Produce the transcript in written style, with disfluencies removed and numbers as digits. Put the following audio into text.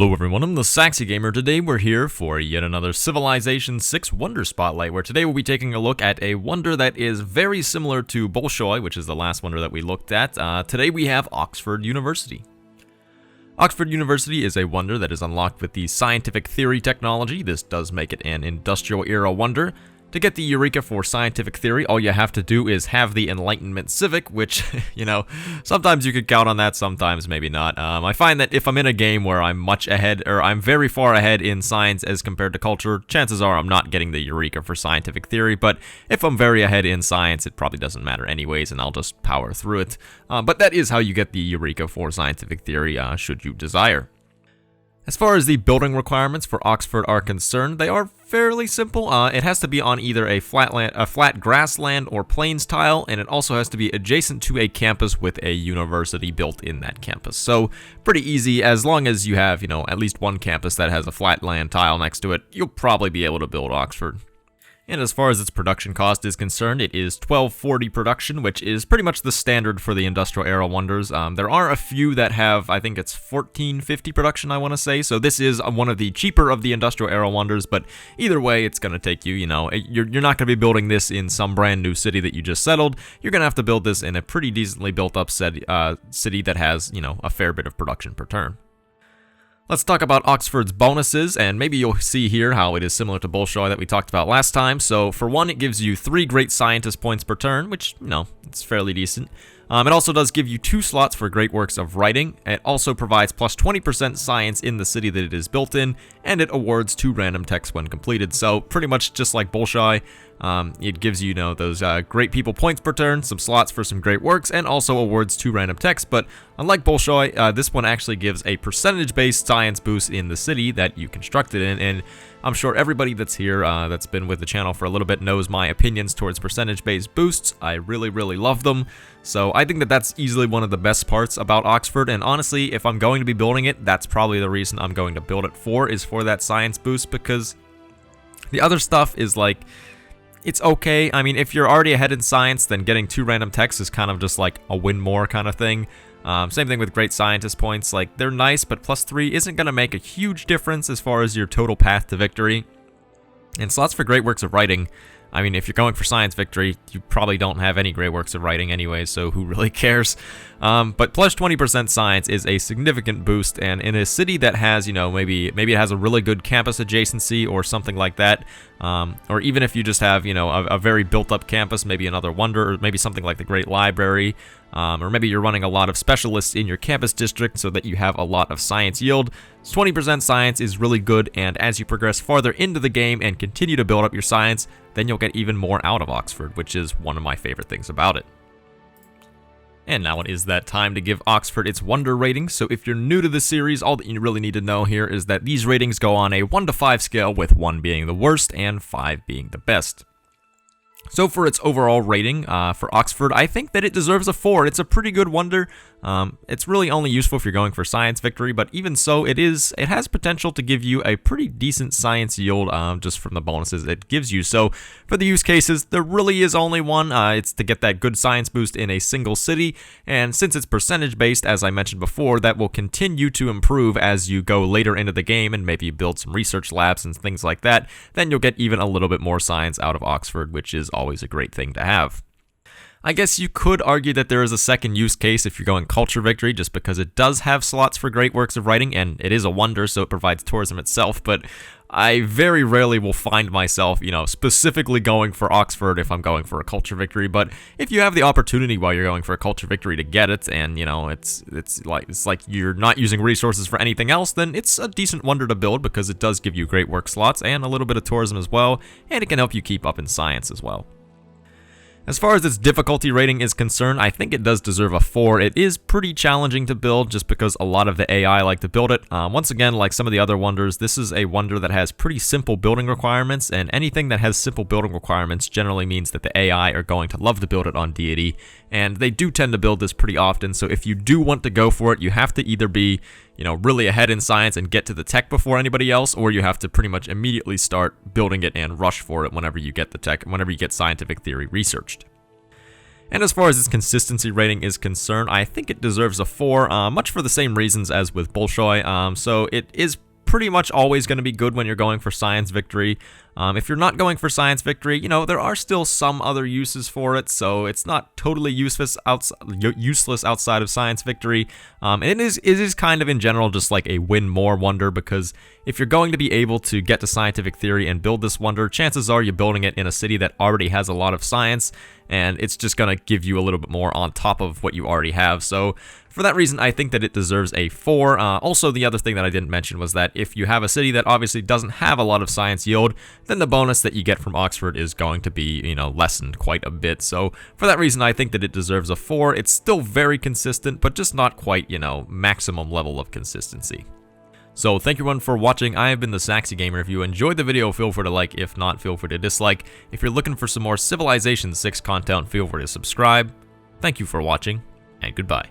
Hello everyone, I'm the Saxy Gamer. Today we're here for yet another Civilization 6 Wonder Spotlight, where today we'll be taking a look at a wonder that is very similar to Bolshoi, which is the last wonder that we looked at. Today we have Oxford University. Oxford University is a wonder that is unlocked with the scientific theory technology. This does make it an industrial era wonder. To get the Eureka for scientific theory, all you have to do is have the Enlightenment Civic, which, sometimes you could count on that, sometimes maybe not. I find that if I'm in a game where I'm much ahead, or I'm very far ahead in science as compared to culture, chances are I'm not getting the Eureka for scientific theory, but if I'm very ahead in science, it probably doesn't matter anyways, and I'll just power through it. But that is how you get the Eureka for scientific theory, should you desire. As far as the building requirements for Oxford are concerned, they are fairly simple. It has to be on either a flat grassland or plains tile, and it also has to be adjacent to a campus with a university built in that campus. So pretty easy. As long as you have, at least one campus that has a flat land tile next to it, you'll probably be able to build Oxford. And as far as its production cost is concerned, it is 1240 production, which is pretty much the standard for the industrial era wonders. There are a few that have, I think it's 1450 production, I want to say. So this is one of the cheaper of the industrial era wonders, but either way, it's going to take you, you're not going to be building this in some brand new city that you just settled. You're going to have to build this in a pretty decently built up city that has, a fair bit of production per turn. Let's talk about Oxford's bonuses, and maybe you'll see here how it is similar to Bolshoi that we talked about last time. So for one, it gives you 3 great scientist points per turn, which, it's fairly decent. It also does give you 2 slots for great works of writing. It also provides plus 20% science in the city that it is built in, and it awards 2 random texts when completed. So pretty much just like Bolshoi, it gives you, those great people points per turn, some slots for some great works, and also awards 2 random texts. But unlike Bolshoi, this one actually gives a percentage-based science boost in the city that you constructed in, and I'm sure everybody that's here, that's been with the channel for a little bit, knows my opinions towards percentage-based boosts. I really, really love them. So I think that that's easily one of the best parts about Oxford, and honestly, if I'm going to be building it, that's probably the reason I'm going to build it is for that science boost, because the other stuff is like, it's okay. I mean, if you're already ahead in science, then getting 2 random texts is kind of just like a win more kind of thing. Same thing with great scientist points. Like, they're nice, but plus 3 isn't going to make a huge difference as far as your total path to victory. And slots for great works of writing, I mean, if you're going for science victory, you probably don't have any great works of writing anyway, so who really cares? But plus 20% science is a significant boost, and in a city that has, maybe it has a really good campus adjacency or something like that, or even if you just have, a very built-up campus, maybe another wonder, or maybe something like the Great Library, or maybe you're running a lot of specialists in your campus district so that you have a lot of science yield. 20% science is really good, and as you progress farther into the game and continue to build up your science, then you'll get even more out of Oxford, which is one of my favorite things about it. And now it is that time to give Oxford its wonder rating. So if you're new to the series, all that you really need to know here is that these ratings go on a 1 to 5 scale, with 1 being the worst and 5 being the best. So for its overall rating for Oxford, I think that it deserves a 4. It's a pretty good wonder. It's really only useful if you're going for science victory, but even so, it has potential to give you a pretty decent science yield just from the bonuses it gives you. So for the use cases, there really is only one. It's to get that good science boost in a single city, and since it's percentage based, as I mentioned before, that will continue to improve as you go later into the game and maybe build some research labs and things like that. Then you'll get even a little bit more science out of Oxford, which is always a great thing to have. I guess you could argue that there is a second use case if you're going culture victory, just because it does have slots for great works of writing, and it is a wonder, so it provides tourism itself, but I very rarely will find myself, specifically going for Oxford if I'm going for a culture victory. But if you have the opportunity while you're going for a culture victory to get it, and it's like you're not using resources for anything else, then it's a decent wonder to build, because it does give you great work slots and a little bit of tourism as well, and it can help you keep up in science as well. As far as its difficulty rating is concerned, I think it does deserve a 4. It is pretty challenging to build just because a lot of the AI like to build it. Once again, like some of the other wonders, this is a wonder that has pretty simple building requirements, and anything that has simple building requirements generally means that the AI are going to love to build it on deity, and they do tend to build this pretty often. So if you do want to go for it, you have to either be really ahead in science and get to the tech before anybody else, or you have to pretty much immediately start building it and rush for it whenever you get the tech, whenever you get scientific theory researched. And as far as its consistency rating is concerned, I think it deserves a 4, much for the same reasons as with Bolshoi. So it is pretty much always going to be good when you're going for science victory. If you're not going for science victory, you know, there are still some other uses for it, so it's not totally useless outside of science victory. And it is kind of in general just like a win more wonder, because if you're going to be able to get to scientific theory and build this wonder, chances are you're building it in a city that already has a lot of science, and it's just going to give you a little bit more on top of what you already have. So for that reason, I think that it deserves a 4. Also, the other thing that I didn't mention was that if you have a city that obviously doesn't have a lot of science yield, then the bonus that you get from Oxford is going to be, you know, lessened quite a bit. So for that reason, I think that it deserves a 4. It's still very consistent, but just not quite, you know, maximum level of consistency. So thank you everyone for watching. I have been the Saxy Gamer. If you enjoyed the video, feel free to like. If not, feel free to dislike. If you're looking for some more Civilization 6 content, feel free to subscribe. Thank you for watching, and goodbye.